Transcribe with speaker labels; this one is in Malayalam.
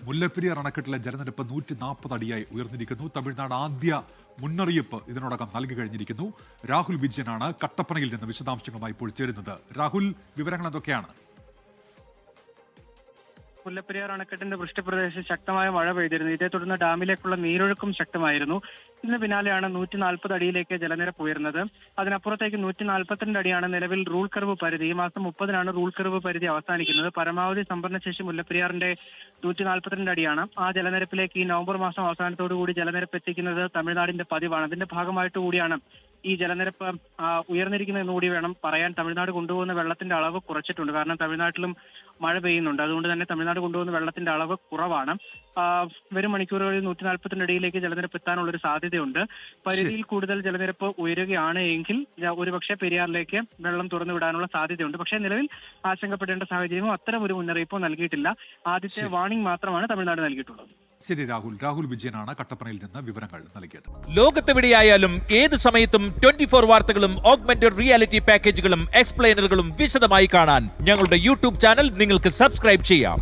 Speaker 1: മുല്ലപ്പെരിയാർ അണക്കെട്ടിലെ ജലനിരപ്പ് 140 അടിയായി ഉയർന്നിരിക്കുന്നു. തമിഴ്നാട് ആദ്യ മുന്നറിയിപ്പ് ഇതിനോടകം നൽകി കഴിഞ്ഞിരിക്കുന്നു. രാഹുൽ വിജയനാണ് കട്ടപ്പനയിൽ നിന്ന് വിശദാംശങ്ങളുമായി ഇപ്പോൾ ചേരുന്നത്. രാഹുൽ, വിവരങ്ങൾ എന്തൊക്കെയാണ്?
Speaker 2: മുല്ലപ്പെരിയാർ അണക്കെട്ടിന്റെ വൃഷ്ടിപ്രദേശത്ത് ശക്തമായ മഴ പെയ്തിരുന്നു. ഇതേ തുടർന്ന് ഡാമിലേക്കുള്ള നീരൊഴുക്കും ശക്തമായിരുന്നു. ഇതിന് പിന്നാലെയാണ് 140 അടിയിലേക്ക് ജലനിരപ്പ് ഉയർന്നത്. അതിനപ്പുറത്തേക്ക് 142 അടിയാണ് നിലവിൽ റൂൾ കർവ് പരിധി. ഈ മാസം 30-നാണ് റൂൾ കർവ് പരിധി അവസാനിക്കുന്നത്. പരമാവധി സംഭരണശേഷി മുല്ലപ്പെരിയാറിന്റെ 142 അടിയാണ്. ആ ജലനിരപ്പിലേക്ക് ഈ നവംബർ മാസം അവസാനത്തോടു കൂടി ജലനിരപ്പ് എത്തിക്കുന്നത് തമിഴ്നാടിന്റെ പതിവാണ്. അതിന്റെ ഭാഗമായിട്ട് കൂടിയാണ് ഈ ജലനിരപ്പ് ഉയർന്നിരിക്കുന്നത് എന്നുകൂടി വേണം പറയാൻ. തമിഴ്നാട് കൊണ്ടുപോകുന്ന വെള്ളത്തിന്റെ അളവ് കുറച്ചിട്ടുണ്ട്. കാരണം തമിഴ്നാട്ടിലും മഴ പെയ്യുന്നുണ്ട്. അതുകൊണ്ട് തന്നെ തമിഴ്നാട് കൊണ്ടുപോകുന്ന വെള്ളത്തിന്റെ അളവ് കുറവാണ്. വരും മണിക്കൂറുകളിൽ 142 അടിയിലേക്ക് ജലനിരപ്പ് എത്താനുള്ള ഒരു സാധ്യതയുണ്ട്. പരിധിയിൽ കൂടുതൽ ജലനിരപ്പ് ഉയരുകയാണ് എങ്കിൽ ഒരുപക്ഷെ പെരിയാറിലേക്ക് വെള്ളം തുറന്നു വിടാനുള്ള സാധ്യതയുണ്ട്. പക്ഷേ നിലവിൽ ആശങ്കപ്പെടേണ്ട സാഹചര്യമോ അത്തരം ഒരു മുന്നറിയിപ്പോ നൽകിയിട്ടില്ല. ആദ്യത്തെ വാർണിംഗ് മാത്രമാണ് തമിഴ്നാട് നൽകിയിട്ടുള്ളത്.
Speaker 1: ശരി രാഹുൽ വിജയനാണ് കട്ടപ്പനയിൽ നിന്ന് വിവരങ്ങൾ നൽകിയത്.
Speaker 3: ലോകത്തെവിടെയായാലും ഏത് സമയത്തും 24 വാർത്തകളും ഓഗ്മെന്റഡ് റിയാലിറ്റി പാക്കേജുകളും എക്സ്പ്ലെയിനറുകളും വിശദമായി കാണാൻ ഞങ്ങളുടെ യൂട്യൂബ് ചാനൽ നിങ്ങൾക്ക് സബ്സ്ക്രൈബ് ചെയ്യാം.